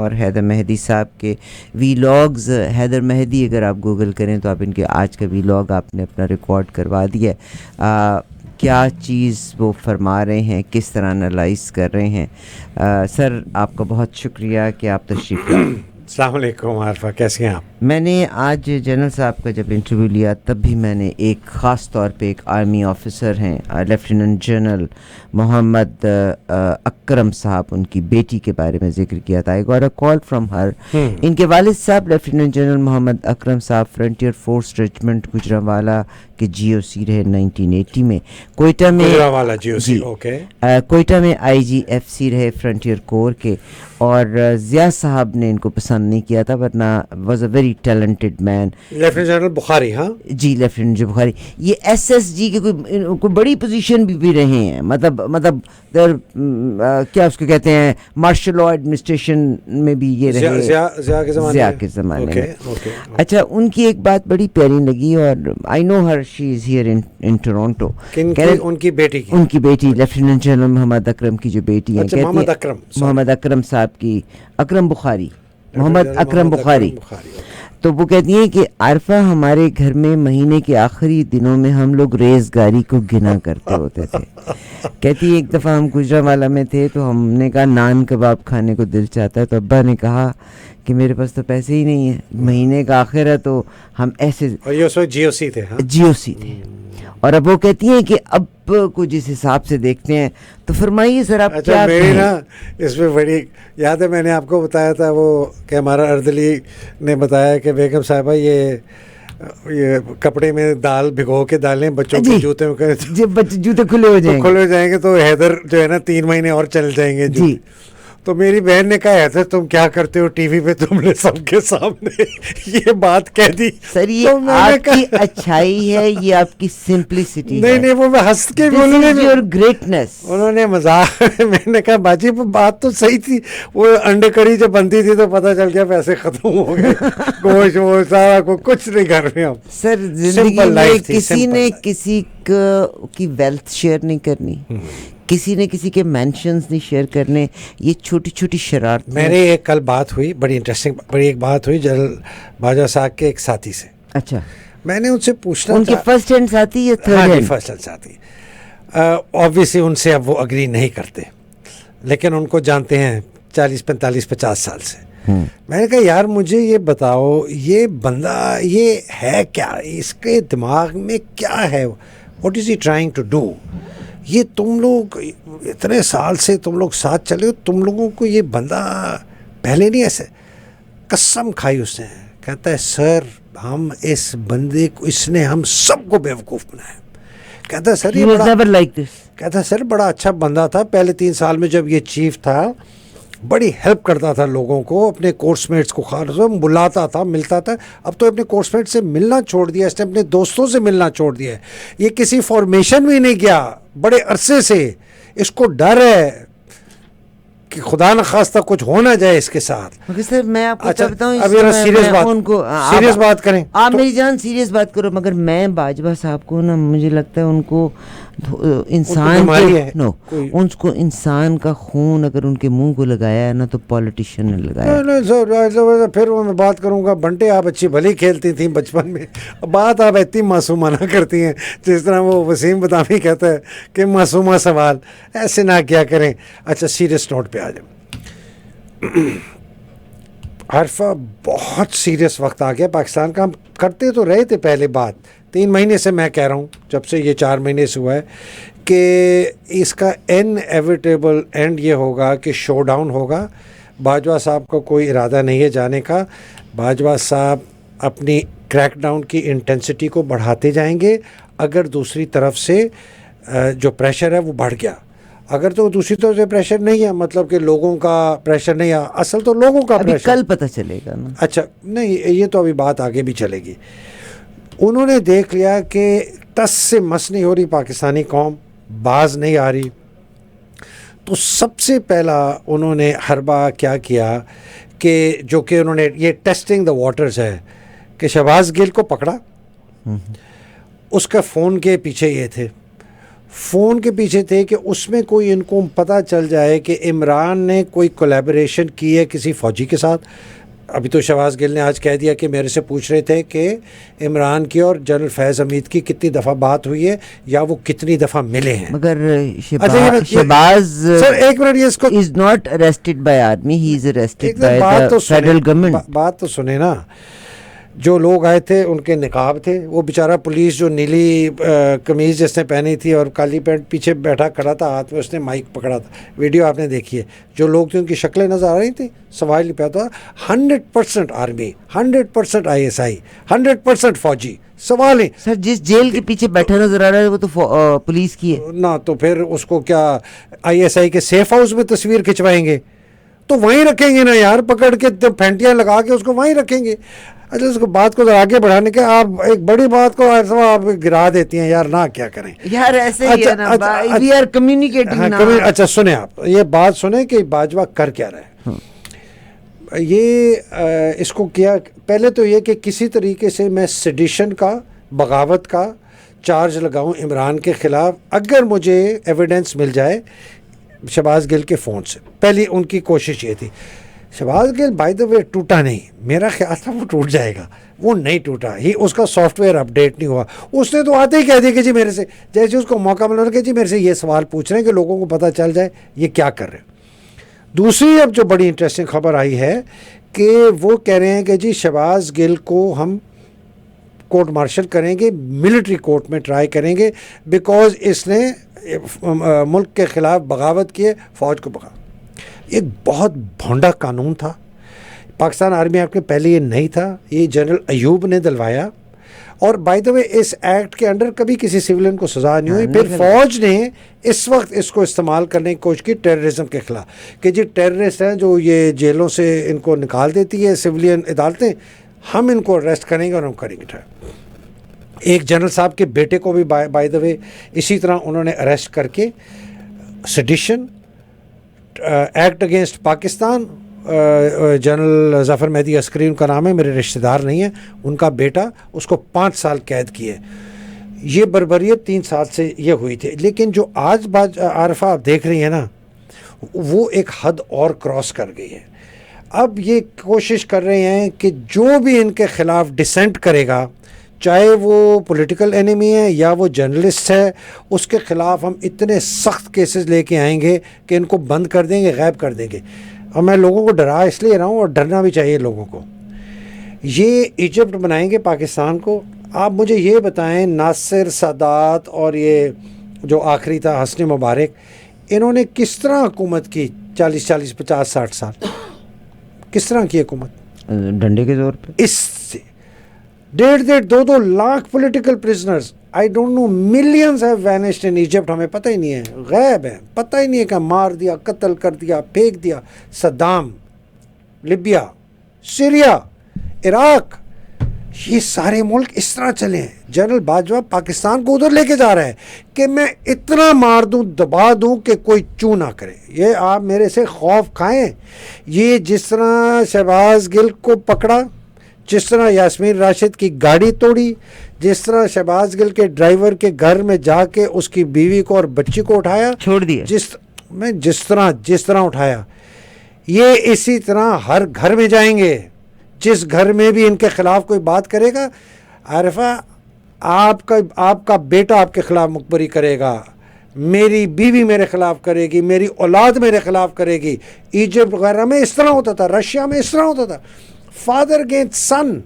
اور حیدر مہدی صاحب کے ویلاگز. حیدر مہدی اگر آپ گوگل کریں تو آپ ان کے آج کا ویلاگ آپ نے اپنا ریکارڈ کروا دیا ہے. کیا چیز وہ فرما رہے ہیں, کس طرح انالائز کر رہے ہیں. سر آپ کا بہت شکریہ کہ آپ تشریف لائے. السلام علیکم عارفہ, کیسے ہیں آپ؟ میں نے آج جنرل صاحب کا جب انٹرویو لیا تب بھی میں نے ایک خاص طور پہ ایک آرمی آفیسر ہیں لیفٹیننٹ جنرل محمد اکرم صاحب, ان کی بیٹی کے بارے میں ذکر کیا تھا. I got a call from her. ان کے والد صاحب لیفٹیننٹ جنرل محمد اکرم صاحب فرنٹیئر فورس ریجمنٹ گجرانوالہ کے جی او سی رہے 1980 میں. کوئٹہ میں کوئٹہ میں آئی جی ایف سی رہے فرنٹیئر کور کے. اور ضیاء صاحب نے ان کو پسند نہیں کیا تھا, ورنہ was a very talented man. Lieutenant general Bukhari, ہاں جی لیفٹیننٹ جنرل بخاری یہ ایس ایس جی کے کوئی بڑی پوزیشن بھی رہے ہیں. مطلب کیا اس کو کہتے ہیں, مارشل لاء ایڈمنسٹریشن میں بھی یہ رہے ضیاء کے زمانے میں. اچھا, ان کی ایک بات بڑی پیاری لگی, اور آئی نو ہر, شی از ہیئر ان ٹورانٹو. ان کی بیٹی لیفٹیننٹ جنرل محمد اکرم کی جو بیٹی ہے, محمد اکرم صاحب کی, اکرم بخاری, محمد اکرم بخاری. تو وہ کہتی ہیں کہ عارفہ ہمارے گھر میں مہینے کے آخری دنوں میں ہم لوگ ریزگاری کو گنا کرتے ہوتے تھے. کہتی ایک دفعہ ہم گجرانوالہ میں تھے تو ہم نے کہا نان کباب کھانے کو دل چاہتا ہے, تو ابا نے کہا کہ میرے پاس تو پیسے ہی نہیں ہیں, مہینے کا آخر ہے تو ہم ایسے جی او سی تھے. اور اب وہ کہتی ہیں کہ اب کو جس حساب سے دیکھتے ہیں تو فرمائیے سر آپ کیا. میری نا اس میں بڑی یاد ہے, میں نے آپ کو بتایا تھا وہ کہ ہمارا اردلی نے بتایا کہ بیگم صاحبہ یہ کپڑے میں دال بھگو کے ڈالیں بچوں کے جوتے میں, جوتے کھلے ہو جائیں گے تو حیدر جو ہے نا 3 مہینے اور چل جائیں گے. جی, تو میری بہن نے کہا حیدر تم کیا کرتے ہو ٹی وی پہ, تم نے سب کے سامنے یہ بات کہہ دی. سر یہ آپ کی اچھائی ہے, یہ آپ کی سمپلسٹی. نہیں وہ میں ہنس کے یور گریٹنس. انہوں نے مذاق, میں نے کہا باجی بات تو صحیح تھی, وہ انڈے کڑی جب بنتی تھی تو پتہ چل گیا پیسے ختم ہو گئے, گوشت وہ سارا کچھ نہیں کر رہے ہم. سر زندگی میں کسی نے کسی کی ویلتھ شیئر نہیں کرنی, کسی نے کسی کے مینشنز نہیں شیئر کرنے, یہ چھوٹی چھوٹی شرارت. میرے ایک کل بات ہوئی بڑی انٹرسٹنگ, ایک بات ہوئی جنرل باجوہ صاحب کے ایک ساتھی سے. اچھا, میں نے ان سے پوچھنا, ان کے فرسٹ ہینڈ ساتھی یا تھرڈ ہینڈ؟ فرسٹ ہینڈ ساتھی. آبویسلی ان سے اب وہ اگری نہیں کرتے, لیکن ان کو جانتے ہیں 40 45 50 سال سے. میں نے کہا یار مجھے یہ بتاؤ, یہ بندہ یہ ہے کیا, اس کے دماغ میں کیا ہے, what is he trying to do. یہ تم لوگ اتنے سال سے تم لوگ ساتھ چلے ہو, تم لوگوں کو یہ بندہ پہلے نہیں ایسے. قسم کھائی اس نے, کہتا ہے سر ہم اس بندے کو, اس نے ہم سب کو بیوقوف بنایا. کہتا ہے سر یہ کہتا ہے سر بڑا اچھا بندہ تھا, پہلے 3 سال میں جب یہ چیف تھا بڑی ہیلپ کرتا تھا لوگوں کو, اپنے کورس میٹس کو بلاتا تھا, ملتا تھا. اب تو اپنے کورس میٹ سے ملنا چھوڑ دیا, اس نے اپنے دوستوں سے ملنا چھوڑ دیا ہے. یہ کسی فارمیشن بھی نہیں گیا بڑے عرصے سے, اس کو ڈر ہے کہ خدا نخواستہ کچھ ہو نہ جائے اس کے ساتھ. سر میں آپ کو بتاؤں, اب سیریس بات کریں, آپ میری جان سیریس بات کرو, مگر میں باجوہ صاحب کو نا, مجھے لگتا ہے ان کو انسان کا خون اگر ان کے منہ کو لگایا ہے نا تو پولیٹیشین نے لگایا. پھر میں بات کروں گا, بنٹے آپ اچھی بھلی کھیلتی تھیں بچپن میں, بات آپ اتنی معصومانہ کرتی ہیں جس طرح وہ وسیم بدامی کہتا ہے کہ معصومہ سوال, ایسے نہ کیا کریں. اچھا سیریس نوٹ پہ آ جائیں. عارفہ بہت سیریس وقت آ گیا پاکستان کا. ہم کرتے تو رہے تھے پہلے بات, 3 مہینے سے میں کہہ رہا ہوں, جب سے یہ 4 مہینے سے ہوا ہے, کہ اس کا انیویٹیبل اینڈ یہ ہوگا کہ شو ڈاؤن ہوگا. باجوہ صاحب کا کوئی ارادہ نہیں ہے جانے کا. باجوہ صاحب اپنی کریک ڈاؤن کی انٹینسٹی کو بڑھاتے جائیں گے. اگر دوسری طرف سے جو پریشر ہے وہ بڑھ گیا, اگر تو دوسری طرف سے پریشر نہیں ہے, مطلب کہ لوگوں کا پریشر نہیں ہے, اصل تو لوگوں کا پریشر کل پتہ چلے گا نا. اچھا نہیں, یہ تو ابھی بات آگے بھی چلے گی. انہوں نے دیکھ لیا کہ ٹس سے مس نہیں ہو رہی پاکستانی قوم, باز نہیں آ رہی, تو سب سے پہلا انہوں نے حربہ کیا کیا کہ جو کہ انہوں نے یہ ٹیسٹنگ دا واٹرز ہے, کہ شہباز گل کو پکڑا, اس کا فون کے پیچھے یہ تھے, فون کے پیچھے تھے کہ اس میں کوئی ان کو پتہ چل جائے کہ عمران نے کوئی کولیبریشن کی ہے کسی فوجی کے ساتھ. ابھی تو شہباز گل نے آج کہہ دیا کہ میرے سے پوچھ رہے تھے کہ عمران کی اور جنرل فیض حمید کی کتنی دفعہ بات ہوئی ہے یا وہ کتنی دفعہ ملے ہیں. مگر شہباز سر ایک منٹ, یہ اس کو is not arrested by army, he is arrested by the federal government. بات تو سنے نا. جو لوگ آئے تھے ان کے نقاب تھے, وہ بیچارہ پولیس جو نیلی قمیض جس نے پہنی تھی اور کالی پینٹ پیچھے بیٹھا کھڑا تھا, ہاتھ میں اس نے مائک پکڑا تھا. ویڈیو آپ نے دیکھی ہے. جو لوگ تھے ان کی شکلیں نظر آ رہی تھیں. سوال نہیں پیدا تھا. 100% آرمی, 100% ISI, 100% فوجی. سوال ہے سر جس جیل کے پیچھے بیٹھا نظر آ رہا ہے وہ تو پولیس کی ہے نا, تو پھر اس کو کیا ISI کے سیف ہاؤس میں تصویر کھنچوائیں گے تو وہیں رکھیں گے نا یار, پکڑ کے پھینٹیاں لگا کے اس کو وہیں رکھیں گے. اچھا اس کو بات کو آگے بڑھانے کے آپ ایک بڑی بات کو آپ گرا دیتی ہیں یار, نہ کیا کریں یار, ایسے ہی ہے نا, we are communicating now. اچھا سنیں, آپ یہ بات سنیں کہ باجوہ کر کیا رہے. یہ اس کو کیا, پہلے تو یہ کہ کسی طریقے سے میں سیڈیشن کا, بغاوت کا چارج لگاؤں عمران کے خلاف اگر مجھے ایویڈنس مل جائے شہباز گل کے فون سے. پہلی ان کی کوشش یہ تھی. شہباز گل بائی دا وے ٹوٹا نہیں, میرا خیال تھا وہ ٹوٹ جائے گا, وہ نہیں ٹوٹا. اس کا سافٹ ویئر اپڈیٹ نہیں ہوا. اس نے تو آتے ہی کہہ دیا کہ جی میرے سے, جیسے اس کو موقع ملا کہ جی میرے سے یہ سوال پوچھ رہے ہیں کہ لوگوں کو پتہ چل جائے یہ کیا کر رہے ہیں. دوسری اب جو بڑی انٹرسٹنگ خبر آئی ہے کہ وہ کہہ رہے ہیں کہ جی شہباز گل کو ہم کورٹ مارشل کریں گے, ملٹری کورٹ میں ٹرائی کریں گے, بیکاز اس نے ملک کے خلاف بغاوت کی ہے, فوج کو بغاوت. ایک بہت بھونڈا قانون تھا. پاکستان آرمی ایکٹ میں پہلے یہ نہیں تھا, یہ جنرل ایوب نے دلوایا. اور بائی دا وے اس ایکٹ کے انڈر کبھی کسی سویلین کو سزا نہیں ہوئی. پھر فوج نے اس وقت اس کو استعمال کرنے کی کوشش کی ٹیررزم کے خلاف کہ جی ٹیررسٹ ہیں جو یہ جیلوں سے ان کو نکال دیتی ہے سویلین عدالتیں, ہم ان کو اریسٹ کریں گے اور ہم کریں گے. ایک جنرل صاحب کے بیٹے کو بھی بائی دا وے اسی طرح انہوں نے اریسٹ کر کے sedition act against Pakistan. General Zafar Mehdi Askari ان کا نام ہے, میرے رشتہ دار نہیں ہیں, ان کا بیٹا, اس کو 5 سال قید کی ہے. یہ بربریت 3 سال سے یہ ہوئی تھی. لیکن جو آج عارفہ آپ دیکھ رہی ہیں نا, وہ ایک حد اور کراس کر گئی ہے. اب یہ کوشش کر رہے ہیں کہ جو بھی ان کے خلاف ڈسینٹ کرے گا, چاہے وہ پولیٹیکل اینیمی ہے یا وہ جرنلسٹ ہے, اس کے خلاف ہم اتنے سخت کیسز لے کے آئیں گے کہ ان کو بند کر دیں گے, غائب کر دیں گے. اور میں لوگوں کو ڈرا اس لیے رہا ہوں, اور ڈرنا بھی چاہیے لوگوں کو. یہ ایجپٹ بنائیں گے پاکستان کو. آپ مجھے یہ بتائیں, ناصر سادات اور یہ جو آخری تھا حسنی مبارک, انہوں نے کس طرح حکومت کی 40 50 60 سال؟ کس طرح کی حکومت؟ ڈنڈے کے زور پہ. اس سے 1.5 lakh political prisoners, I don't know, millions have vanished in Egypt. ہمیں پتہ ہی نہیں ہے, غائب ہے, پتہ ہی نہیں ہے کہ مار دیا, قتل کر دیا, پھینک دیا. صدام, لیبیا, سیریا, عراق, یہ سارے ملک اس طرح چلے ہیں. جنرل باجوہ پاکستان کو ادھر لے کے جا رہا ہے کہ میں اتنا مار دوں, دبا دوں کہ کوئی چو نہ کرے. یہ آپ میرے سے خوف کھائیں. یہ جس طرح شہباز گل کو پکڑا, جس طرح یاسمین راشد کی گاڑی توڑی, جس طرح شہباز گل کے ڈرائیور کے گھر میں جا کے اس کی بیوی کو اور بچی کو اٹھایا, چھوڑ دیا, جس طرح اٹھایا, یہ اسی طرح ہر گھر میں جائیں گے. جس گھر میں بھی ان کے خلاف کوئی بات کرے گا, عارفہ آپ کا بیٹا آپ کے خلاف مخبری کرے گا, میری بیوی میرے خلاف کرے گی, میری اولاد میرے خلاف کرے گی. ایجپٹ وغیرہ میں اس طرح ہوتا تھا, رشیا میں اس طرح ہوتا تھا. Father against sun,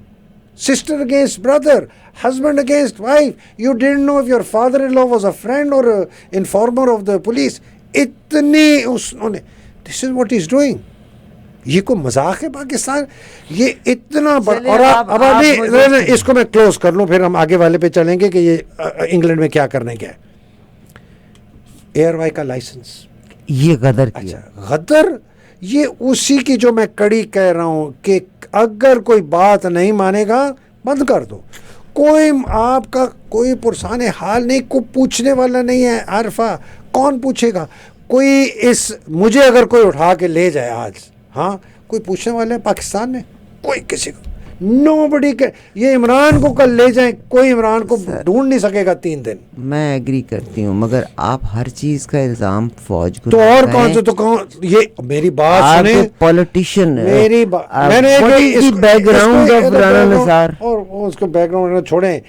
sister against Brother, husband against wife. You didn't know if your father-in-law was a friend or a informer of the police. اتنی انہوں نے, this is what he's doing. یہ کوئی مذاق ہے پاکستان؟ یہ اتنا بڑا. اور اب اس کو میں کلوز کر لوں, پھر ہم آگے والے پہ چلیں گے کہ یہ انگلینڈ میں کیا کرنے کیا ہے. ایئر وائی کا لائسنس, یہ غدر کیا. غدر, یہ اسی کی جو میں کڑی کہہ رہا ہوں کہ اگر کوئی بات نہیں مانے گا بند کر دو. کوئی آپ کا کوئی پرسان حال نہیں, کوئی پوچھنے والا نہیں ہے. عارفہ کون پوچھے گا؟ کوئی مجھے اگر کوئی اٹھا کے لے جائے آج, ہاں کوئی پوچھنے والا ہے پاکستان میں؟ کوئی کسی کو nobody can, یہ عمران کو کل لے جائیں, کوئی عمران کو ڈھونڈ نہیں سکے گا 3 دن. میں ایگری کرتی ہوں, مگر آپ ہر چیز کا الزام فوج کو, تو اور کون سے, تو کون, یہ میری بات سنیں, پولیٹیشین, میری میں نے بیک گراؤنڈ آف رانا نثار, اور اس کو بیک گراؤنڈ چھوڑیں.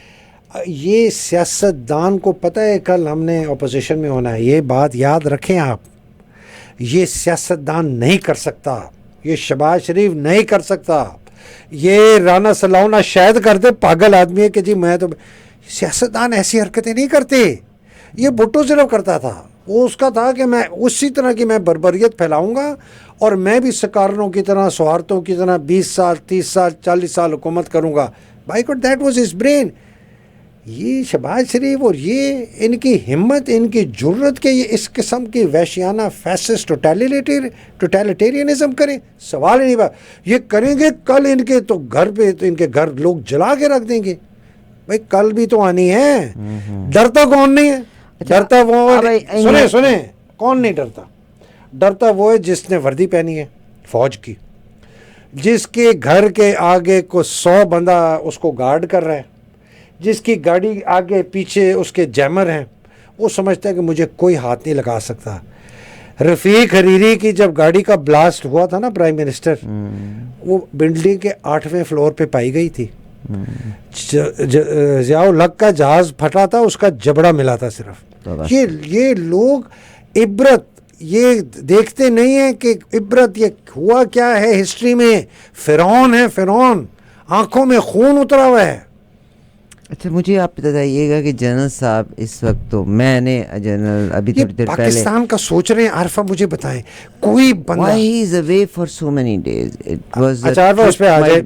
یہ سیاستدان کو پتہ ہے کل ہم نے اپوزیشن میں ہونا ہے, یہ بات یاد رکھیں آپ, یہ سیاستدان نہیں کر سکتا, یہ شہباز شریف نہیں کر سکتا, یہ رانا ثناءاللہ شاید کرتے, پاگل آدمی ہے کہ جی میں تو, سیاستدان ایسی حرکتیں نہیں کرتے. یہ بھٹو صرف کرتا تھا, وہ اس کا تھا کہ میں اسی طرح کی میں بربریت پھیلاؤں گا اور میں بھی سکارنوں کی طرح, سوارتوں کی طرح 20 سال 30 سال 40 سال حکومت کروں گا. By God that was his brain. یہ شہباز شریف اور یہ ان کی ہمت, ان کی جرت کہ یہ اس قسم کی وحشیانہ فیسسٹ ٹوٹیلیٹیرینزم کریں, سوال ہی نہیں بات. یہ کریں گے کل ان کے تو گھر پہ, تو ان کے گھر لوگ جلا کے رکھ دیں گے. بھائی کل بھی تو آنی ہے, ڈرتا کون نہیں ہے, ڈرتا وہ سنیں کون نہیں ڈرتا, ڈرتا وہ ہے جس نے وردی پہنی ہے فوج کی, جس کے گھر کے آگے کو 100 بندہ اس کو گارڈ کر رہا ہے, جس کی گاڑی آگے پیچھے اس کے جیمر ہیں, وہ سمجھتا ہے کہ مجھے کوئی ہاتھ نہیں لگا سکتا. رفیق حریری کی جب گاڑی کا بلاسٹ ہوا تھا نا پرائم منسٹر, وہ بلڈنگ کے 8ویں فلور پہ پائی گئی تھی. ضیاء الحق کا جہاز پھٹا تھا, اس کا جبڑا ملا تھا صرف. یہ لوگ عبرت یہ دیکھتے نہیں ہیں کہ عبرت یہ ہوا کیا ہے ہسٹری میں. فرعون ہے فرعون, آنکھوں میں خون اترا ہوا ہے. اچھا مجھے آپ بتائیے گا کہ جنرل صاحب اس وقت, تو میں نے جنرل ابھی تھوڑی دیر پہلے پاکستان کا سوچ رہے ہیں, عارفہ مجھے بتائیں کوئی بندہ why he is away for so many days, it was اچھا عارفہ اس پہ آ جائے,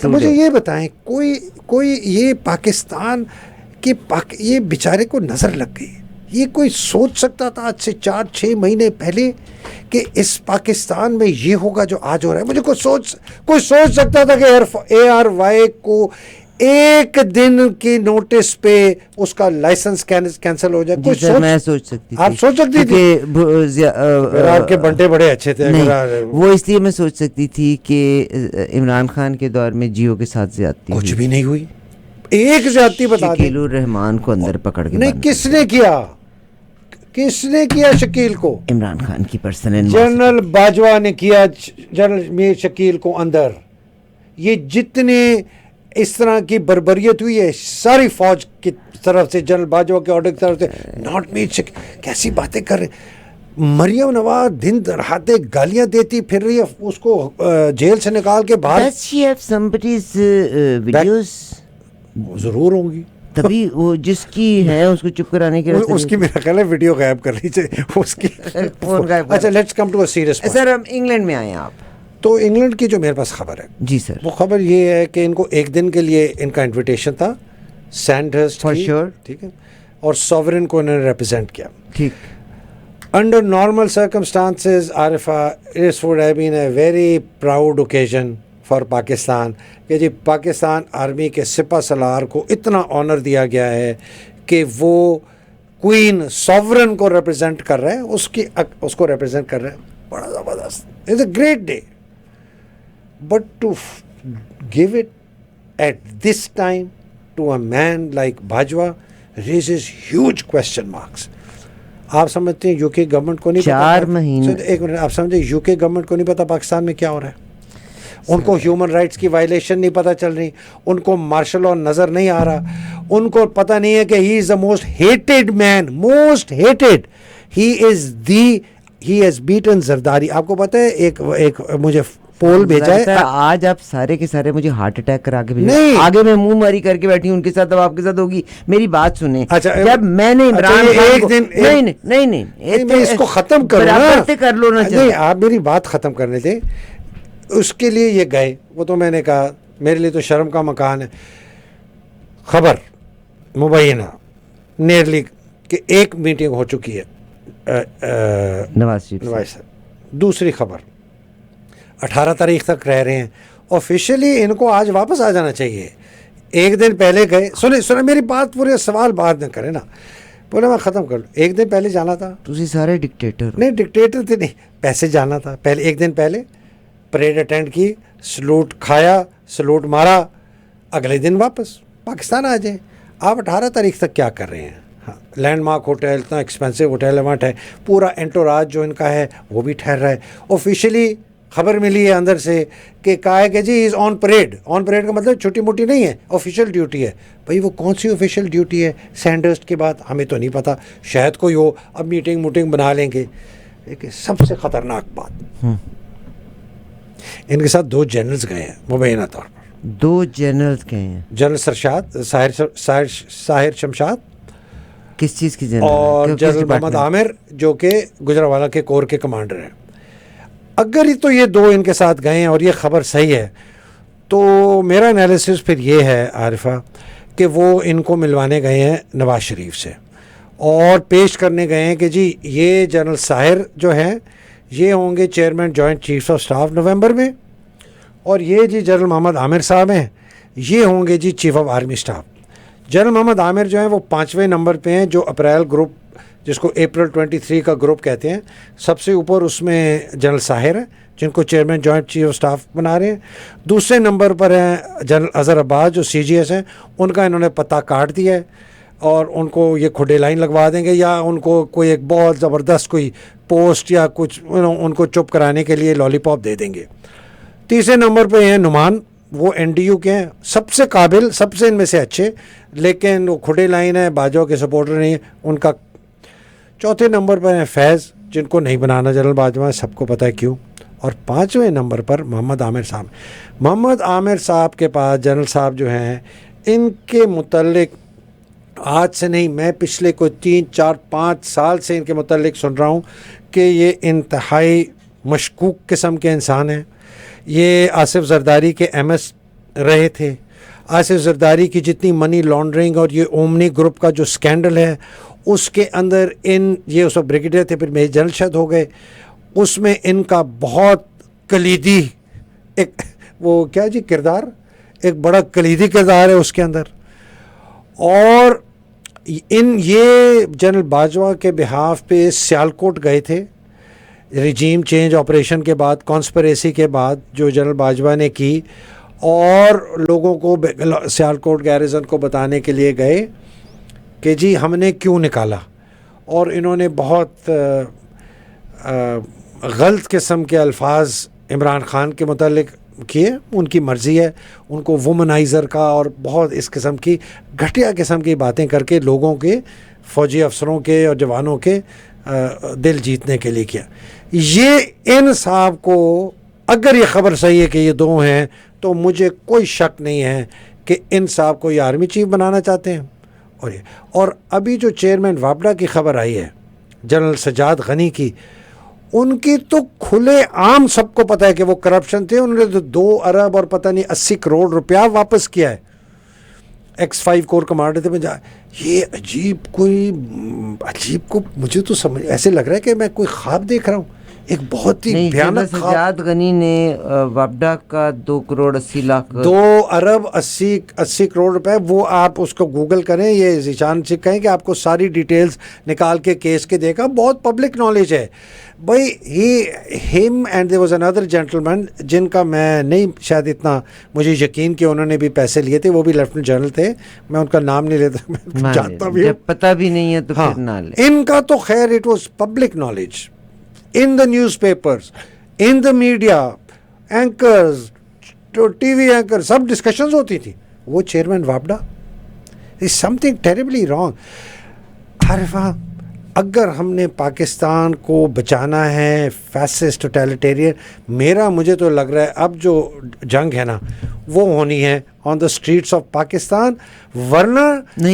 مجھے یہ بتائیں کوئی یہ پاکستان کے یہ بیچارے کو نظر لگ گئی, یہ کوئی سوچ سکتا تھا آج سے 4-6 مہینے پہلے کہ اس پاکستان میں یہ ہوگا جو آج ہو رہا ہے؟ مجھے کوئی سوچ سکتا تھا کہ ARY کو ایک دن کی نوٹس پہ اس کا لائسنس کینسل ہو جائے؟ کوئی میں سوچ سکتی تھی, آپ سوچ سکتی تھی, آپ کے بنٹے بڑے اچھے تھے. وہ اس لیے میں سوچ سکتی تھی کہ عمران خان کے دور میں جیو کے ساتھ زیادتی کچھ بھی نہیں ہوئی. ایک زیادتی بتا دیں, شکیل الرحمان کو اندر پکڑ کے نہیں, کس نے کیا شکیل کو؟ عمران خان کی پرسنل, جنرل باجوہ نے کیا جنرل میر شکیل کو اندر. یہ جتنے اس طرح کی بربریت ہوئی ہے ساری فوج کی طرف سے, جنرل باجوہ کے آرڈر کی طرف سے, ناٹ میر شکیل. کیسی باتیں کر رہے ہیں. مریم نواز دن دہاتے گالیاں دیتی پھر رہی ہے, اس کو جیل سے نکال کے باہر. Does she have somebody's videos? ضرور ہوں گی, تبھی وہ جس کی ہے اس کو چپ کرانے کے لیے اس کی میرا خیال ہے ویڈیو غائب کر لیجیے اس کی. اچھا let's come to a serious. Sir ہم انگلینڈ میں آئے آپ, تو انگلینڈ کی جو میرے پاس خبر ہے, جی سر, وہ خبر یہ ہے کہ ان کو ایک دن کے لیے ان کا انویٹیشن تھا سینڈہرسٹ فار شیور, ٹھیک ہے, اور سوورن کو انہوں نے ریپرزینٹ کیا. ٹھیک. Under normal circumstances, Arifa, this would have been a very proud occasion for Pakistan کہ جی پاکستان آرمی کے سپہ سالار کو اتنا آنر دیا گیا ہے کہ وہ کوئین سوورن کو ریپرزینٹ کر رہے ہیں, اس کو ریپرزینٹ کر رہے ہیں. بڑا زبردست, it's a great day. But to give it at this time to a man like Bajwa raises huge question marks. آپ سمجھتے ہیں یو کے گورنمنٹ کو نہیں پتا, 4 مہینے, ایک منٹ, آپ سمجھیں یو کے گورنمنٹ کو نہیں پتا پاکستان میں کیا ہو رہا ہے؟ ان کو ہیومن رائٹس کی وائلیشن نہیں پتہ چل رہی, ان کو مارشل لاء نظر نہیں آ رہا, ان کو پتہ نہیں ہے کہ he is the most hated man, most hated. He has beaten Zardari. آپ کو پتہ ہے ایک مجھے پول بھیجا ہے آج آپ سارے کے سارے مجھے ہارٹ اٹیک کرا کے بھیجے, آگے میں منہ ماری کر کے بیٹھی ہوں ان کے ساتھ, اب آپ کے ساتھ ہوگی. میری بات سنیں, جب میں نے عمران خان کو نہیں میں اس کو ختم کروں کر لو نا, نہیں آپ میری بات ختم کرنے دیں. اس کے لیے یہ گئے, وہ تو میں نے کہا میرے لیے تو شرم کا مکان ہے. خبر مبینہ نیرلی کہ ایک میٹنگ ہو چکی ہے نواز شریف صاحب. دوسری خبر 18 تاریخ تک رہ رہے ہیں آفیشیلی, ان کو آج واپس آ جانا چاہیے. ایک دن پہلے گئے, سنیں میری بات, پورے سوال بعد میں کریں نا, بولے میں ختم کر لوں. ایک دن پہلے جانا تھا, تسی سارے ڈکٹیٹر نہیں ڈکٹیٹر تھے نہیں, پیسے جانا تھا پہلے, ایک دن پہلے پریڈ اٹینڈ کی, سلوٹ کھایا, سلوٹ مارا, اگلے دن واپس پاکستان آ جائیں. آپ 18 تاریخ تک کیا کر رہے ہیں؟ ہاں, لینڈ مارک ہوٹل, اتنا ایکسپینسو ہوٹل ہے وہاں پورا انٹوراج جو ان کا ہے وہ بھی ٹھہر رہا ہے. آفیشیلی خبر ملی ہے اندر سے کہ کہا ہے کہ جی از آن پریڈ. آن پریڈ کا مطلب چھوٹی موٹی نہیں ہے, آفیشیل ڈیوٹی ہے. بھائی وہ کون سی آفیشیل ڈیوٹی ہے سینڈرسٹ کے بعد؟ ہمیں تو نہیں پتہ, شاید کوئی ہو. اب میٹنگ بنا لیں گے. لیکن سب سے خطرناک بات, ان کے ساتھ 2 جنرلز گئے ہیں مبینہ طور پر. 2 جنرلز گئے ہیں, جنرل سرشاد ساحر شمشاد, کس چیز کی جنرل, اور جنرل محمد عامر جو کہ گجرانوالہ کے کور کے کمانڈر ہیں. اگر تو یہ 2 ان کے ساتھ گئے ہیں اور یہ خبر صحیح ہے تو میرا انالیسس پھر یہ ہے عارفہ کہ وہ ان کو ملوانے گئے ہیں نواز شریف سے اور پیش کرنے گئے ہیں کہ جی یہ جنرل ساحر جو ہیں یہ ہوں گے chairman joint chiefs of staff November میں, اور یہ جی جنرل محمد عامر صاحب ہیں یہ ہوں گے جی chief of army staff. General Muhammad Amir جو ہیں وہ 5ویں نمبر پہ ہیں, جو اپریل گروپ جس کو اپریل 23 کا گروپ کہتے ہیں. سب سے اوپر اس میں جنرل ساحر ہیں جن کو chairman joint chief of staff بنا رہے ہیں. دوسرے نمبر پر ہیں جنرل اظہر عباس جو CGS ہیں, ان کا انہوں نے پتہ کاٹ دیا ہے اور ان کو یہ کھڈے لائن لگوا دیں گے یا ان کو کوئی ایک بہت زبردست کوئی پوسٹ یا کچھ ان کو چپ کرانے کے لیے لالی پاپ دے دیں گے. تیسرے نمبر پہ ہیں نعمان, وہ NDU کے ہیں, سب سے قابل, سب سے ان میں سے اچھے, لیکن وہ کھڈے لائن ہے, باجوہ کے سپورٹر نہیں ان کا. چوتھے نمبر پر ہیں فیض جن کو نہیں بنانا جنرل باجوہ, سب کو پتہ ہے کیوں. اور 5ویں نمبر پر محمد عامر صاحب. محمد عامر صاحب کے پاس جنرل صاحب جو ہیں ان کے متعلق آج سے نہیں, میں پچھلے کوئی 3, 4, 5 سال سے ان کے متعلق سن رہا ہوں کہ یہ انتہائی مشکوک قسم کے انسان ہیں. یہ آصف زرداری کے MS رہے تھے. آصف زرداری کی جتنی منی لانڈرنگ اور یہ اومنی گروپ کا جو سکینڈل ہے اس کے اندر یہ اس وقت بریگیڈیئر تھے, پھر میجر جنرل شاید ہو گئے, اس میں ان کا بہت کلیدی ایک وہ کیا جی کردار, ایک بڑا کلیدی کردار ہے اس کے اندر. اور یہ جنرل باجوہ کے بہاف پہ سیالکوٹ گئے تھے ریجیم چینج آپریشن کے بعد, کانسپریسی کے بعد جو جنرل باجوہ نے کی, اور لوگوں کو سیالکوٹ گیریزن کو بتانے کے لیے گئے کہ جی ہم نے کیوں نکالا. اور انہوں نے بہت غلط قسم کے الفاظ عمران خان کے متعلق کیے. ان کی مرضی ہے, ان کو وومنائزر کا اور بہت اس قسم کی گھٹیا قسم کی باتیں کر کے لوگوں کے, فوجی افسروں کے اور جوانوں کے دل جیتنے کے لیے کیا. یہ ان صاحب کو اگر یہ خبر صحیح ہے کہ یہ 2 ہیں تو مجھے کوئی شک نہیں ہے کہ ان صاحب کو یہ آرمی چیف بنانا چاہتے ہیں. اور ابھی جو چیئرمین وابڈا کی خبر آئی ہے جنرل سجاد غنی کی, ان کی تو کھلے عام سب کو پتہ ہے کہ وہ کرپشن تھے. انہوں نے تو 2 ارب اور پتہ نہیں 80 کروڑ روپیہ واپس کیا ہے. X5 کور کمانڈر تھے. یہ عجیب کو مجھے تو سمجھ ایسے لگ رہا ہے کہ میں کوئی خواب دیکھ رہا ہوں, ایک بہت ہی بھیانک خواب. سجاد غنی نے وابڈا کا 2 کروڑ 80 لاکھ 2 ارب 80 کروڑ روپے, وہ آپ اس کو گوگل کریں, یہ ذیشان سے کہیں کہ آپ کو ساری ڈیٹیلز نکال کے کیس کے دیکھا, بہت پبلک نالج ہے بھائی. ہم and there was another gentleman جن کا میں نہیں شاید اتنا مجھے یقین کہ انہوں نے بھی پیسے لیے تھے, وہ بھی لیفٹنٹ جنرل تھے, میں ان کا نام نہیں لیتا, میں جانتا بھی ہوں, پتہ بھی نہیں ہے تو پھر نہ لیں. ان کا تو خیر it was public knowledge in the newspapers, in the media, anchors, TV anchors, سب ڈسکشنز ہوتی تھی. وہ چیئرمین وابڈا is something terribly wrong. Arifa, اگر ہم نے پاکستان کو بچانا ہے فیسسٹ ٹوٹیلیٹیرین, مجھے تو لگ رہا ہے اب جو جنگ ہے نا وہ ہونی ہے آن دا اسٹریٹس آف پاکستان, ورنہ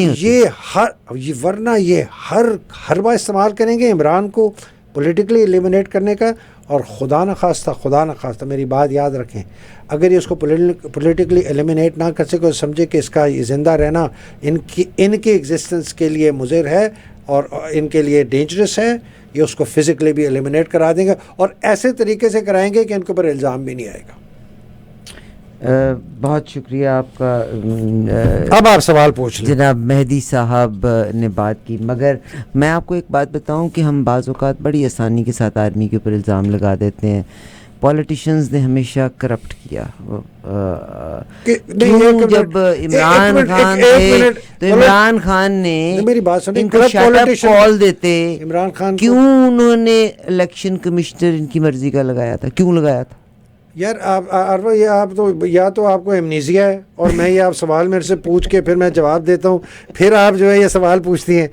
یہ ہر حربہ استعمال کریں گے عمران کو پولیٹیکلی ایلیمنیٹ کرنے کا. اور خدا نخواستہ میری بات یاد رکھیں, اگر یہ اس کو پولیٹیکلی ایلیمنیٹ نہ کر سکے, سمجھے کہ اس کا یہ زندہ رہنا ان کی ایگزسٹنس کے لیے مضر ہے اور ان کے لیے ڈینجرس ہے, یہ اس کو فزیکلی بھی ایلیمنیٹ کرا دیں گے اور ایسے طریقے سے کرائیں گے کہ ان کے اوپر الزام بھی نہیں آئے گا. بہت شکریہ آپ کا. اب آپ سوال پوچھ لیں. جناب مہدی صاحب نے بات کی, مگر میں آپ کو ایک بات بتاؤں کہ ہم بعض اوقات بڑی آسانی کے ساتھ آرمی کے اوپر الزام لگا دیتے ہیں. پولیٹیشینز نے ہمیشہ کرپٹ کیا. جب عمران خان تھے تو عمران خان نے ان کو شٹ اپ کال دیتے, عمران خان کیوں انہوں نے الیکشن کمشنر ان کی مرضی کا لگایا تھا, کیوں لگایا تھا؟ یار عرفہ یہ آپ تو یا تو آپ کو ایمنیزیا ہے اور میں یہ آپ سوال میرے سے پوچھ کے پھر میں جواب دیتا ہوں, پھر آپ جو ہے یہ سوال پوچھتی ہیں.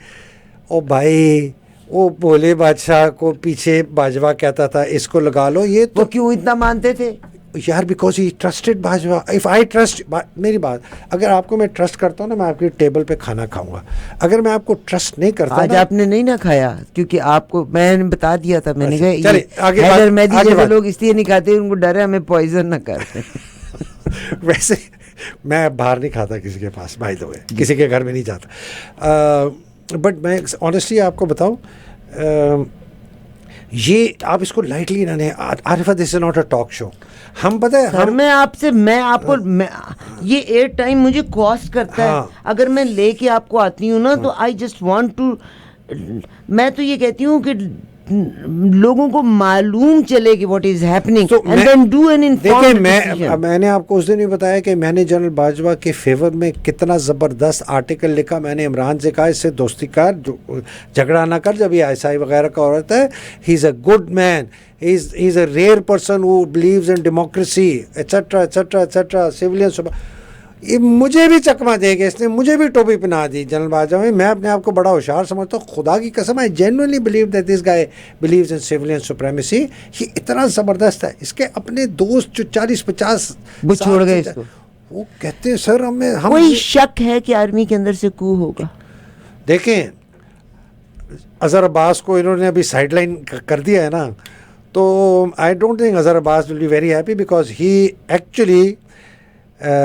او بھائی وہ بھولے بادشاہ کو پیچھے باجوہ کہتا تھا اس کو لگا لو, یہ تو کیوں اتنا مانتے تھے یار؟ Because he trusted Bajwa. If I trust, میری بات, اگر آپ کو میں ٹرسٹ کرتا ہوں نا میں آپ کی ٹیبل پہ کھانا کھاؤں گا. اگر میں آپ کو ٹرسٹ نہیں کرتا, آج آپ نے نہیں نہ کھایا کیونکہ آپ کو میں نے بتا دیا تھا, میں نے کہا حیدر مہدی جیسے لوگ اس لیے نہیں کھاتے, ان کو ڈر ہے ہمیں پوائزن نہ کرتے. ویسے میں باہر نہیں کھاتا کسی کے پاس, بائی دا وے, کسی کے گھر میں نہیں جاتا. بٹ میں آنیسٹلی آپ کو بتاؤں, یہ آپ اس کو لائٹلی نہ لیں. Arifa this is not a talk show. ہم پتہ ہے سر میں آپ کو یہ ایئر ٹائم مجھے کاسٹ کرتا ہے. اگر میں لے کے آپ کو آتی ہوں نا تو آئی جسٹ وانٹ ٹو, میں تو یہ کہتی ہوں کہ لوگوں کو معلوم چلے کہ what is happening and then do an informed decision. میں نے آپ کو اس دن بھی بتایا کہ میں نے جنرل باجوہ کے فیور میں کتنا زبردست آرٹیکل لکھا. میں نے عمران سے کہا اس سے دوستی کر, جھگڑا نہ کر, جب یہ ایسائی وغیرہ کا عورت ہے. He is a good man, he is a rare person who believes in democracy etcetera etcetera etcetera. Civilian یہ مجھے بھی چکما دے گا, اس نے مجھے بھی ٹوپی پہنا دی جنرل باجوہ میں. میں اپنے آپ کو بڑا ہوشیار سمجھتا ہوں, خدا کی قسم. I genuinely believe that this guy believes in civilian supremacy. یہ اتنا زبردست ہے. اس کے اپنے دوست جو 40-50 وہ چھوڑ گئے اس کو, وہ کہتے ہیں سر ہم کوئی شک ہے کہ آرمی کے اندر سے کو ہوگا. دیکھیں اظہر عباس کو انہوں نے ابھی سائڈ لائن کر دیا ہے نا, تو I don't think Azhar Abbas will be very happy because he actually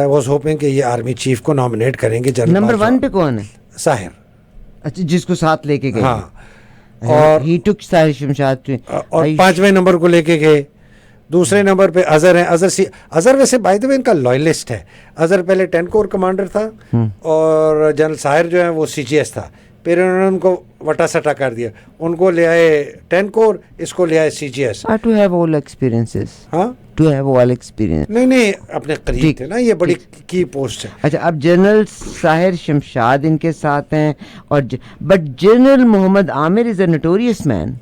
was hoping کہ یہ آرمی چیف کو نامنیٹ کریں گے. جنرل نمبر 1 پہ کون ہے؟ ساحر. اچھا, جس کو ساتھ لے کے گئے. ہاں, اور ہی ٹک ساحر شمشاد, اور 5ویں نمبر کو لے کے گئے. دوسرے نمبر پہ اظہر ہیں. اظہر ویسے بائی دا وے ان کا لائلسٹ ہے. اظہر پہلے 10 کور کمانڈر تھا اور جنرل ساحر جو ہے وہ CGS تھا. پھر انہوں نے ان کو وٹا سٹا کر دیا, ان کو لے آئے 10 کور, اس کو لے آئے CGS. To have all experiences. ہاں, ٹو ہیو آل ایکسپیرینس. نہیں اپنے قریب تھے نا, یہ بڑی کی پوسٹ ہے. اچھا, اب جنرل ساحر شمشاد ان کے ساتھ ہیں, اور but general Muhammad Amir is a notorious man,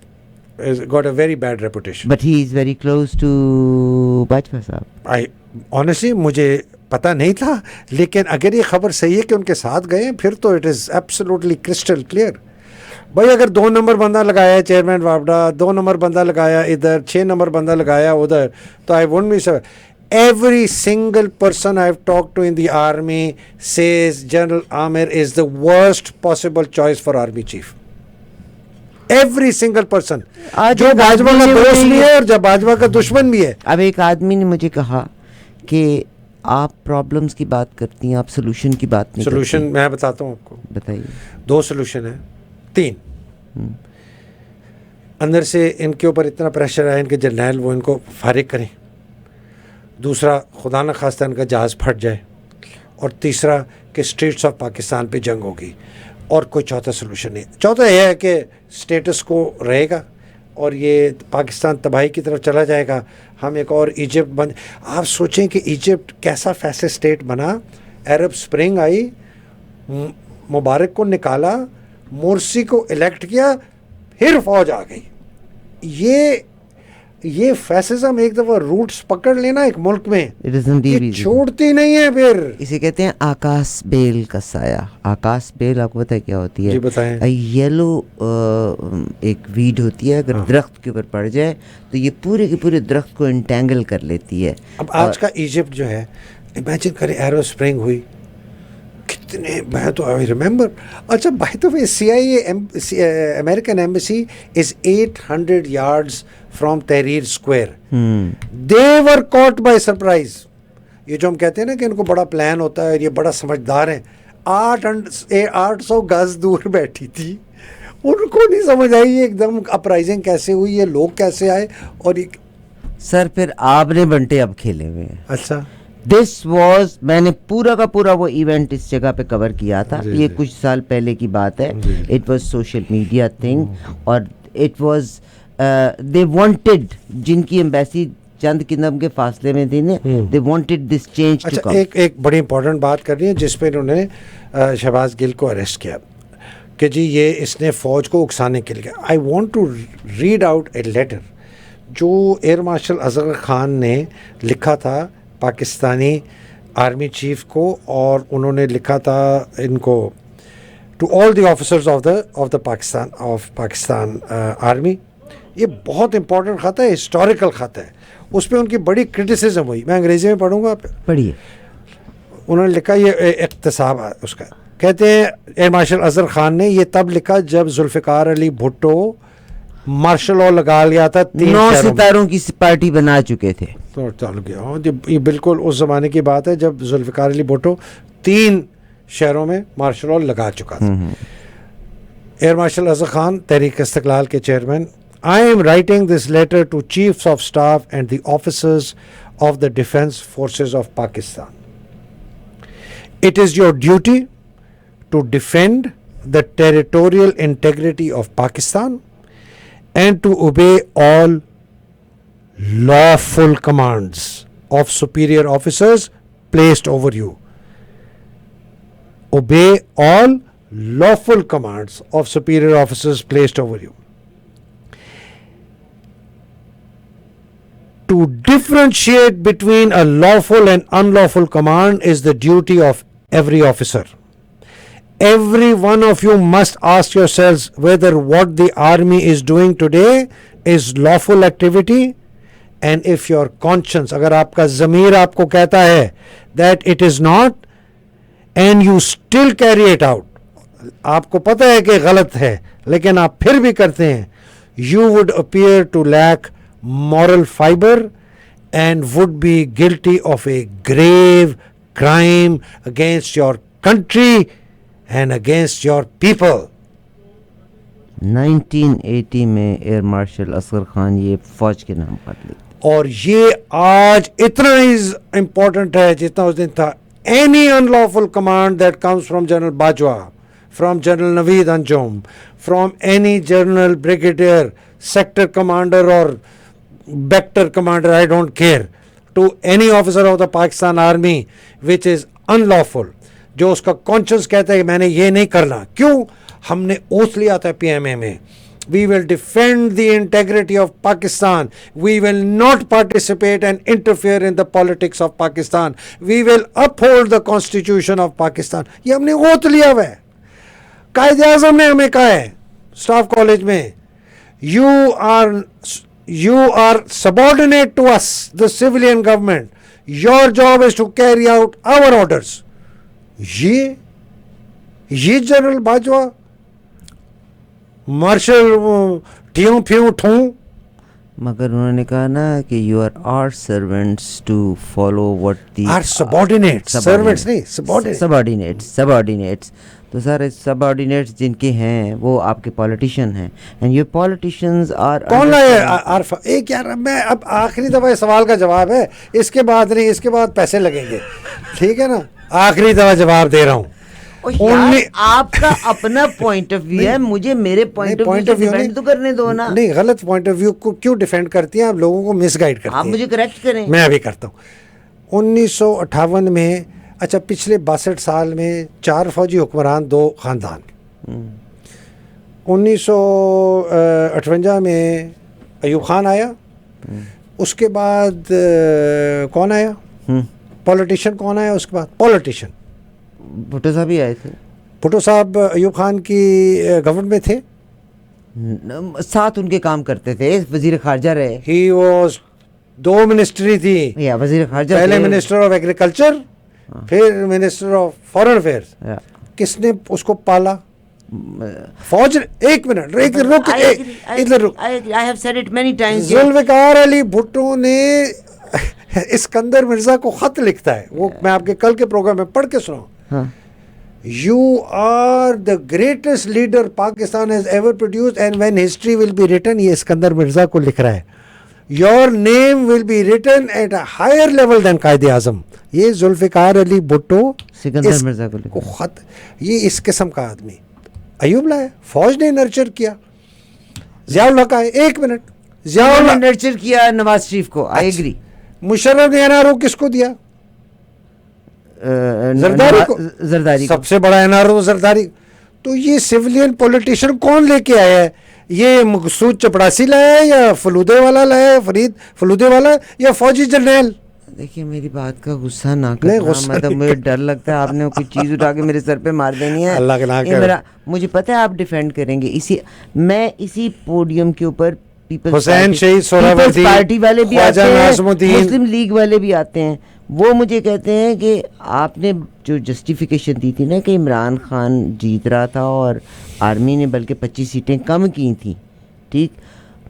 got a very bad reputation. But he is very close to Bajwa صاحب. Honestly مجھے پتہ نہیں تھا, لیکن اگر یہ خبر صحیح ہے کہ ان کے ساتھ گئے پھر تو it is absolutely crystal clear. بھائی اگر 2 نمبر بندہ لگایا چیئرمین وابڈا, 2 نمبر بندہ لگایا ادھر, 6 نمبر بندہ لگایا ادھر, تو I won't be sure. Every single person I've talked to in the army says General Amir is the worst possible choice for army chief. Every single person. جو باجوہ کا دوست بھی ہے اور جو باجوہ کا دشمن بھی ہے. اب ایک آدمی نے مجھے کہا کہ آپ پرابلمس کی بات کرتی ہیں, آپ سولوشن کی بات نہیں. سولوشن میں بتاتا ہوں آپ کو, بتائیے. 2 سولوشن ہیں, 3. اندر سے ان کے اوپر اتنا پریشر ہے ان کے جرنیل, وہ ان کو فارغ کریں. دوسرا, خدا نہ خواستہ ان کا جہاز پھٹ جائے. اور تیسرا کہ اسٹریٹس آف پاکستان پہ جنگ ہوگی. اور کوئی چوتھا سولوشن نہیں. چوتھا یہ ہے کہ اسٹیٹس کو رہے گا اور یہ پاکستان تباہی کی طرف چلا جائے گا. ہم ایک اور ایجپٹ بن, آپ سوچیں کہ ایجپٹ کیسا فیصل اسٹیٹ بنا. عرب اسپرنگ آئی, مبارک کو نکالا, مرسی کو الیکٹ کیا, پھر فوج آ گئی. یہ فیسزم ایک دفعہ روٹس پکڑ لینا ایک ملک میں, یہ چھوڑتی نہیں ہے. پھر اسے کہتے ہیں آکاش بیل کا سایہ. آکاش بیل آپ کو پتہ ہے کیا ہوتی ہے؟ جی بتائیں. یلو ایک ویڈ ہوتی ہے, اگر درخت کے اوپر پڑ جائے تو یہ پورے کے پورے درخت کو انٹینگل کر لیتی ہے. اب آج کا ایجپٹ جو ہے, امیجن کریں عرب اسپرنگ ہوئی, کتنے, میں تو آئی ریممبر. اچھا by the way CIA American embassy is 800 yards from Tahrir Square. They were caught by surprise. یہ جو ہم کہتے ہیں نا کہ ان کو بڑا پلان ہوتا ہے, یہ بڑا سمجھدار ہیں. 800 گز دور بیٹھی تھی, ان کو نہیں سمجھ آئی ایک دم اپرائزنگ کیسے ہوئی, یہ لوگ کیسے آئے. اور سر پھر آپ نے بنٹے اب کھیلے ہوئے ہیں. اچھا, دس واز, میں نے پورا کا پورا وہ ایونٹ اس جگہ پہ کور کیا تھا. یہ کچھ سال پہلے کی بات ہے. It was social media thing, اور اٹ واز دے وانٹیڈ, جن کی ایمبیسی چند قدم کے فاصلے میں تھی نا. they wanted this change to come. ایک بڑی امپورٹنٹ بات کرنی ہے جس پہ انہوں نے شہباز گل کو اریسٹ کیا کہ جی یہ اس نے فوج کو اکسانے کے لیے. I want to read out a letter جو ایئر مارشل اصغر خان نے لکھا تھا پاکستانی آرمی چیف کو, اور انہوں نے لکھا تھا ان کو to all the officers of the Pakistan army. یہ بہت امپورٹنٹ خط ہے, ہسٹوریکل خط ہے. اس پہ ان کی بڑی کرٹیسزم ہوئی. میں انگریزی میں پڑھوں گا, پڑھیے. انہوں نے لکھا, یہ اقتصاب اس کا, کہتے ہیں ایئر مارشل اصغر خان نے یہ تب لکھا جب ذوالفقار علی بھٹو مارشل لاء لگا لیا تھا, 9 ستاروں کی پارٹی بنا چکے تھے. یہ بالکل اس زمانے کی بات ہے جب ذوالفقار علی بھٹو 3 شہروں میں مارشل لاء لگا چکا تھا. ایئر مارشل اصغر خان تحریک استقلال کے chairman. I am writing this letter to Chiefs of Staff and the officers of the Defence Forces of Pakistan. It is your duty to defend the territorial integrity of Pakistan and to obey all lawful commands of superior officers placed over you. Obey all lawful commands of superior officers placed over you. To differentiate between a lawful and unlawful command is the duty of every officer. Every one of you must ask yourselves whether what the army is doing today is lawful activity, and if your conscience, agar aapka ضمیر آپ کو کہتا ہے that it is not, and you still carry it out, آپ کو پتہ ہے کہ غلط ہے لیکن آپ پھر بھی کرتے ہیں, you would appear to lack moral fiber and would be guilty of a grave crime against your country and against your people. 1980 میں ایئر مارشل اصغر خان یہ فوج کے نام پر لکھتے, اور یہ آج اتنا ہی امپورٹنٹ ہے جتنا اس دن تھا. Any unlawful command that comes from General Bajwa, from General Naveed Anjum, from any general, brigadier, sector commander or vector commander, I don't care, to any officer of the Pakistan Army which is unlawful, جو اس کا conscience کہتا ہے کہ میں نے یہ نہیں کرنا. کیوں؟ ہم نے اوتھ لیا تھا پی ایم اے میں, we will defend the integrity of Pakistan, we will not participate and interfere in the politics of Pakistan, we will uphold the constitution of Pakistan. یہ ہم نے اوتھ لیا ہوا ہے. قائد اعظم نے ہمیں کہا ہے اسٹاف کالج میں, you are subordinate to us, the civilian government, your job is to carry out our orders. یہ جنرل باجوہ مارشل ٹھیوں پھیوں ٹھوں, مگر انہوں نے کہا نا کہ you are our servants to follow what the our subordinates, servants نہیں, subordinates. تو سر subordinates جن کے ہیں وہ آپ کے پولیٹیشین ہیں, and your politicians are. کون لائے عارف ایک یار, میں اب آخری دفعہ سوال کا جواب ہے, اس کے بعد نہیں, اس کے بعد پیسے لگیں گے, ٹھیک ہے نا, آخری دفعہ جواب دے رہا ہوں. آپ کا اپنا پوائنٹ آف ویو ہے, مجھے میرے پوائنٹ آف ویو ڈیفینڈ تو کرنے دو نا. نہیں, غلط پوائنٹ آف ویو کو کیوں ڈیفینڈ کرتی ہیں آپ, لوگوں کو مس گائیڈ کرتی ہیں. آپ مجھے کریکٹ کریں. میں ابھی کرتا ہوں. 1958 میں, اچھا پچھلے 62 سال میں 4 فوجی حکمران, 2 خاندان. 1958 میں ایوب خان آیا, اس کے بعد کون آیا, پولیٹیشین کون آیا, اس کے بعد پولیٹیشین بھٹو صاحب ہی آئے تھے. بھٹو صاحب ایوب خان کی گورنمنٹ میں تھے, ساتھ ان کے کام کرتے تھے, وزیر خارجہ رہے. ہی واز 2 منسٹری تھی, وزیر خارجہ, پہلے منسٹر آف ایگریکلچر, پھر منسٹر آف فورن افیئرس. کس نے اس کو پالا؟ فوج. ایک منٹ رک, ادھر رک. ذوالفقار علی بھٹو نے اسکندر مرزا کو خط لکھتا ہے, وہ میں آپ کے کل کے پروگرام میں پڑھ کے سناؤں. You are the greatest leader Pakistan has ever produced, and when history will be written, یہ اسکندر مرزا کو لکھ رہا ہے, your name will be written at a higher level than Quaid Azam. یہ ذوالفقار علی بھٹو سکندر مرزا کو خط, یہ اس قسم کا آدمی ایوب لائے, فوج نے نرچر کیا. ضیاء الحق آئے, ایک منٹ, ضیاء نے نرچر کیا نواز شریف کو, آئی ایگری. مشرف نے NRO کس کو دیا؟ زرداری کو. زرداری سب سے بڑا NRO زرداری. تو یہ سویلین پولیٹیشین کون لے کے آیا ہے؟ یہ مقصود چپڑاسی لایا ہے یا فلودے والا لایا ہے, فرید فلودے والا, یا فوجی جرنیل؟ دیکھیے میری بات کا غصہ نہ کرنا, مطلب مجھے ڈر لگتا ہے آپ نے کوئی چیز اٹھا کے میرے سر پہ مار دینی ہے. اللہ کے نام میرا مجھے پتہ ہے آپ ڈیفینڈ کریں گے, میں اسی پوڈیم کے اوپر حسین شہید سہراوردی پارٹی والے بھی آتے ہیں, مسلم لیگ والے بھی آتے ہیں, وہ مجھے کہتے ہیں کہ آپ نے جو جسٹیفیکیشن دی تھی نا کہ عمران خان جیت رہا تھا اور آرمی نے بلکہ 25 سیٹیں کم کی تھیں, ٹھیک,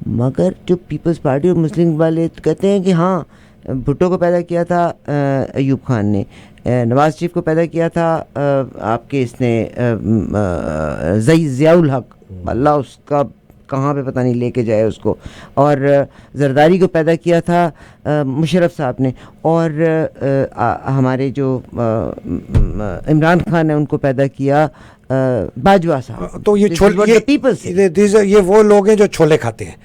مگر جو پیپلز پارٹی اور مسلم والے کہتے ہیں کہ ہاں بھٹو کو پیدا کیا تھا ایوب خان نے, نواز شریف کو پیدا کیا تھا آپ کے اس نے ضیاء الحق, اللہ اس کا کہاں پہ پتہ نہیں لے کے جائے اس کو, اور زرداری کو پیدا کیا تھا مشرف صاحب نے, اور ہمارے جو عمران خان نے ان کو پیدا کیا باجوہ صاحب. تو یہ وہ لوگ ہیں جو چھولے کھاتے ہیں.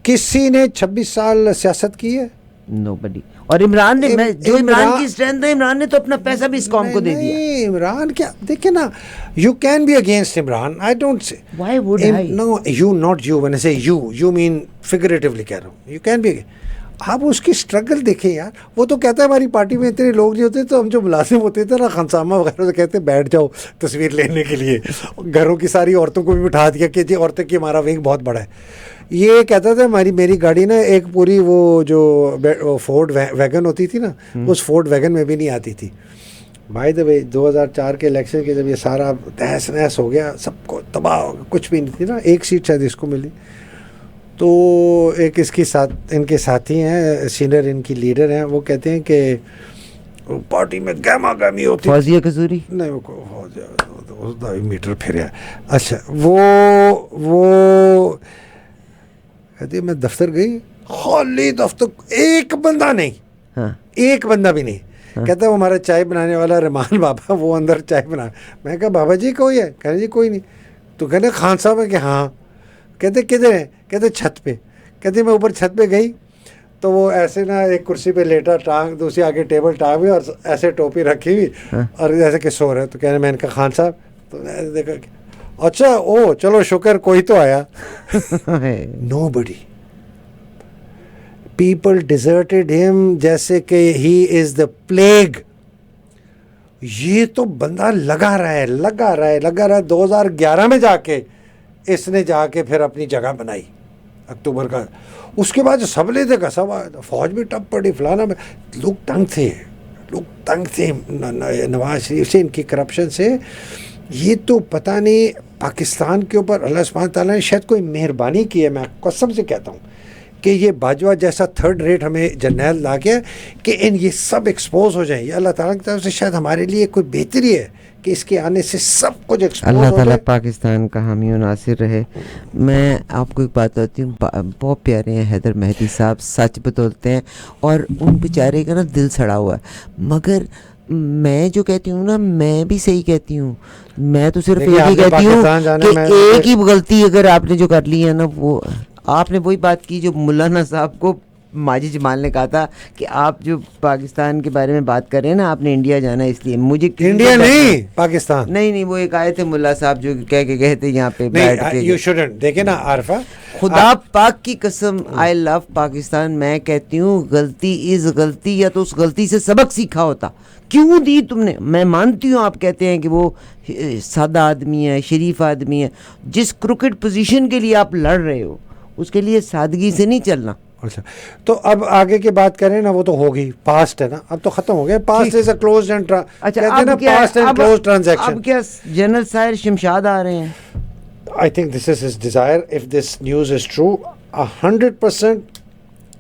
کسی نے 26 سال سیاست کی ہے؟ نوبڈی. اور عمران نے, جو عمران کی اسٹرینتھ ہے, عمران نے تو اپنا پیسہ بھی اس قوم کو دے دیا. عمران کیا دیکھیں نا, you can be against Imran, I don't say. Why would I? No, you, not you. When I say you mean figuratively کہہ رہا ہوں. You can be. آپ اس کی اسٹرگل دیکھیں یار. وہ تو کہتا ہے ہماری پارٹی میں اتنے لوگ نہیں ہوتے, تو ہم جو ملازم ہوتے تھے نا خانسامہ وغیرہ سے کہتے بیٹھ جاؤ تصویر لینے کے لیے, گھروں کی ساری عورتوں کو بھی بٹھا دیا کہ جی عورتوں کی ہمارا ونگ بہت بڑا ہے. یہ کہتا تھا میری گاڑی نا ایک پوری وہ جو فورڈ ویگن ہوتی تھی نا, اس فورڈ ویگن میں بھی نہیں آتی تھی. بائی دا وے 2004 کے الیکشن کے جب یہ سارا تہس نہس ہو گیا, سب کو تباہ ہو گیا, کچھ بھی نہیں تھی نا, ایک سیٹ شاید اس کو ملی. تو ایک اس کی ساتھ ان کے ساتھی ہیں, سینئر ان کی لیڈر ہیں, وہ کہتے ہیں کہ پارٹی میں گہما گہمی ہوتی, فوزیہ قصوری نہیں, وہ میٹر پھریا. اچھا وہ کہتی میں دفتر گئی, خالی دفتر, ایک بندہ نہیں, ایک بندہ بھی نہیں. کہتا ہے وہ ہمارا چائے بنانے والا رحمان بابا, وہ اندر چائے بنا. میں کہا بابا جی کوئی ہے؟ کہنے جی کوئی نہیں. تو کہتے خان صاحب ہے کہ ہاں. کہتے کدھر ہیں؟ کہتے چھت پہ. کہتے میں اوپر چھت پہ گئی تو وہ ایسے نا ایک کرسی پہ لیٹا, ٹانگ دوسری آگے ٹیبل ٹانگ ہوئی اور ایسے ٹوپی رکھی ہوئی اور ایسے کہ سو رہے. تو کہنے میں نے کہا خان صاحب, تو دیکھا اچھا او چلو شکر کوئی تو آیا. Nobody. People deserted him جیسے کہ he is the plague. یہ تو بندہ لگا رہا ہے. 2011 میں جا کے اس نے جا کے پھر اپنی جگہ بنائی اکتوبر کا. اس کے بعد سب لے دیکھا, سب فوج بھی ٹپ پڑی, فلانا میں لوگ تنگ تھے نواز شریف سے, ان کی کرپشن سے. یہ تو پتہ نہیں پاکستان کے اوپر اللہ سبحانہ تعالیٰ نے شاید کوئی مہربانی کی ہے. میں قسم سے کہتا ہوں کہ یہ باجوہ جیسا تھرڈ ریٹ ہمیں جرنیل لا گیا کہ یہ سب ایکسپوز ہو جائیں. یہ اللہ تعالیٰ کی طرف سے شاید ہمارے لیے کوئی بہتری ہے کہ اس کے آنے سے سب کچھ ایکسپوز ہو جائے. اللہ تعالیٰ پاکستان کا حامی و ناصر رہے. میں آپ کو ایک بات بتاتی ہوں, بہت پیارے ہیں حیدر مہدی صاحب, سچ بتولتے ہیں, اور ان بیچارے کا نا دل سڑا ہوا ہے. مگر میں جو کہتی ہوں نا, میں بھی صحیح کہتی ہوں. میں تو صرف ایک ہی کہتی ہوں کہ ایک ہی غلطی اگر آپ نے جو کر لی ہے نا, وہ آپ نے وہی بات کی جو مولانا صاحب کو ماجد جمال نے کہا تھا کہ آپ جو پاکستان کے بارے میں بات کر رہے ہیں نا, آپ نے انڈیا جانا ہے, اس لیے مجھے انڈیا نہیں پاکستان نہیں وہ ایک آئے تھے ملا صاحب جو کہہ کے گئے تھے یہاں پہ بیٹھ کے. You shouldn't. دیکھیں نا عارفہ, خدا پاک کی قسم, آئی لو پاکستان. میں کہتی ہوں غلطی از غلطی, یا تو اس غلطی سے سبق سیکھا ہوتا. کیوں دی تم نے؟ میں مانتی ہوں آپ کہتے ہیں کہ وہ سادہ آدمی ہے, شریف آدمی ہے. جس کرکٹ پوزیشن کے لیے آپ لڑ رہے ہو اس کے لیے سادگی سے نہیں چلنا. اچھا تو اب آگے کی بات کریں نا, وہ تو ہوگی, پاسٹ ہے نا, اب تو ختم ہو گیا. Past is a closed and transaction. اب کیا جنرل سائر شمشاد آ رہے ہیں؟ I think this is his desire. If this news is true, 100%,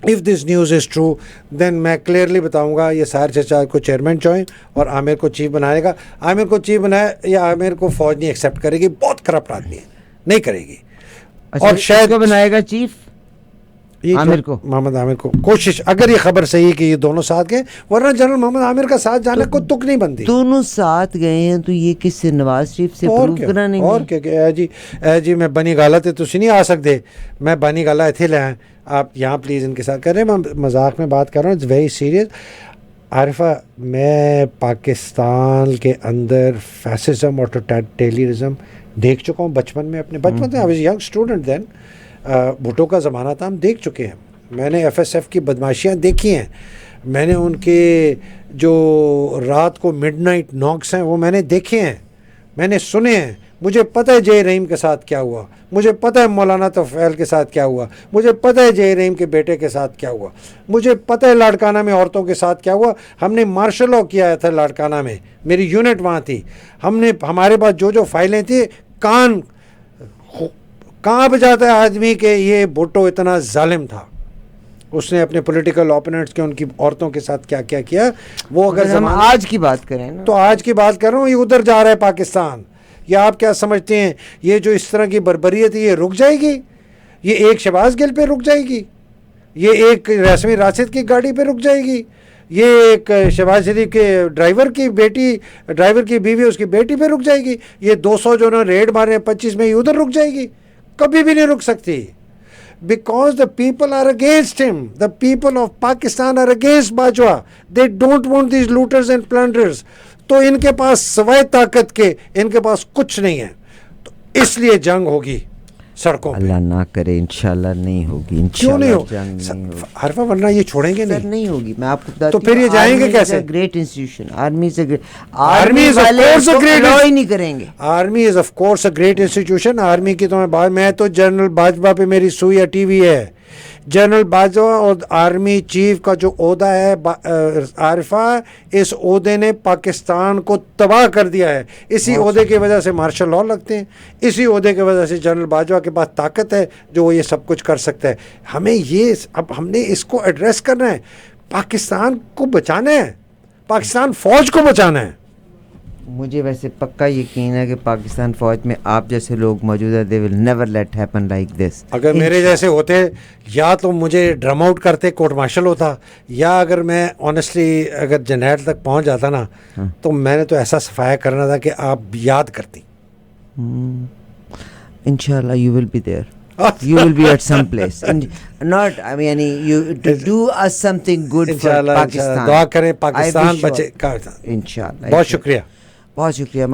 if this news is true, then میں کلیئرلی بتاؤں گا یہ سائر چچا کو چیئرمین چوئیں اور عامر کو چیف بنائے گا. عامر کو چیف بنائے یا عامر کو فوج نہیں ایکسیپٹ کرے گی, بہت کرپٹ آدمی ہے, نہیں کرے گی. اور شاید کو بنائے گا چیف, عامر کو، محمد عامر کو کوشش، اگر یہ خبر صحیح ہے کہ یہ دونوں ساتھ گئے، ورنہ جنرل محمد عامر کا ساتھ جانے کو تک نہیں بنتی. دونوں ساتھ گئے ہیں تو یہ کس سے نواز شریف سے پروو کرانے گے؟ اور کیا جی میں بنی گالا تے تسی نہیں آ سکتے، میں بنی گالا اتنے لے آئیں، آپ یہاں پلیز ان کے ساتھ کر رہے ہیں. میں مذاق میں بات کر رہا ہوں، اٹس ویری سیریس. عارفہ، میں پاکستان کے اندر فیسزم اور ٹوٹیلیٹرزم دیکھ چکا ہوں بچپن میں، اپنے بچپن سے. I was young student then, Bhutto کا زمانہ تھا، ہم دیکھ چکے ہیں. میں نے ایف ایس ایف کی بدماشیاں دیکھی ہیں، میں نے ان کے جو رات کو مڈ نائٹ ناکس ہیں وہ میں نے دیکھے ہیں، میں نے سنے ہیں. مجھے پتہ ہے جے رحیم کے ساتھ کیا ہوا، مجھے پتہ ہے مولانا توفیل کے ساتھ کیا ہوا، مجھے پتہ ہے جے رحیم کے بیٹے کے ساتھ کیا ہوا، مجھے پتہ ہے لاڑکانہ میں عورتوں کے ساتھ کیا ہوا. ہم نے مارشل لاء کیا تھا لاڑکانہ میں، میری یونٹ وہاں تھی. ہمارے پاس جو فائلیں تھیں، کہاں بجاتا ہے آدمی کہ یہ بھٹو اتنا ظالم تھا، اس نے اپنے پولیٹیکل اوپوننٹس کے ان کی عورتوں کے ساتھ کیا کیا کیا. وہ اگر ہم آج کی بات کریں نا، تو آج کی بات کر رہا ہوں، یہ ادھر جا رہا ہے پاکستان. یا آپ کیا سمجھتے ہیں یہ جو اس طرح کی بربریت ہے یہ رک جائے گی؟ یہ ایک شہباز گل پہ رک جائے گی؟ یہ ایک رسمی راشد کی گاڑی پہ رک جائے گی؟ یہ ایک شہباز شریف کے ڈرائیور کی بیوی اس کی بیٹی پہ رک جائے گی؟ یہ 200 جو انہوں نے ریڈ مارے ہیں 25 میں، یہ ادھر رک جائے گی؟ کبھی بھی نہیں رک سکتی. Because the people are against him. The people of Pakistan are against Bajwa. They don't want these looters and plunderers. تو ان کے پاس سوائے طاقت کے ان کے پاس کچھ نہیں ہے. تو اس لیے جنگ ہوگی سڑکوں پہ. اللہ نہ کرے، انشاءاللہ نہیں ہوگی. کیوں نہیں ہو حرفہ، ورنہ یہ چھوڑیں گے نہیں ہوگی. میں آپ کو بتاتا ہوں، تو پھر یہ جائیں گے کیسے؟ گریٹ انسٹیٹیوشن، آرمی نہیں کریں گے. Army is of course a great institution. Army کی تو میں تو جنرل باجوہ پہ میری سوئی اٹی ہوئی ہے. جنرل باجوہ اور آرمی چیف کا جو عہدہ ہے عارفہ، اس عہدے نے پاکستان کو تباہ کر دیا ہے. اسی عہدے کی وجہ سے مارشل لاء لگتے ہیں، اسی عہدے کی وجہ سے جنرل باجوہ کے پاس طاقت ہے جو وہ یہ سب کچھ کر سکتا ہے. ہمیں اب ہم نے اس کو ایڈریس کرنا ہے. پاکستان کو بچانا ہے، پاکستان فوج کو بچانا ہے. مجھے ویسے پکا یقین ہے کہ پاکستان فوج میں آپ جیسے لوگ موجود ہیں. they will never let happen like this. اگر میرے جیسے ہوتے، یا تو مجھے ڈرم آؤٹ کرتے، کورٹ مارشل ہوتا، یا اگر میں آنیسٹلی اگر جنرل تک پہنچ جاتا نا تو میں نے تو ایسا صفایا کرنا تھا کہ آپ یاد کرتی. انشاءاللہ you will be there. You will be at some place. Not, I mean, you to do us something good for Pakistan. دعا کریں پاکستان بچے. انشاءاللہ. بہت شکریہ. بہت شکریہ.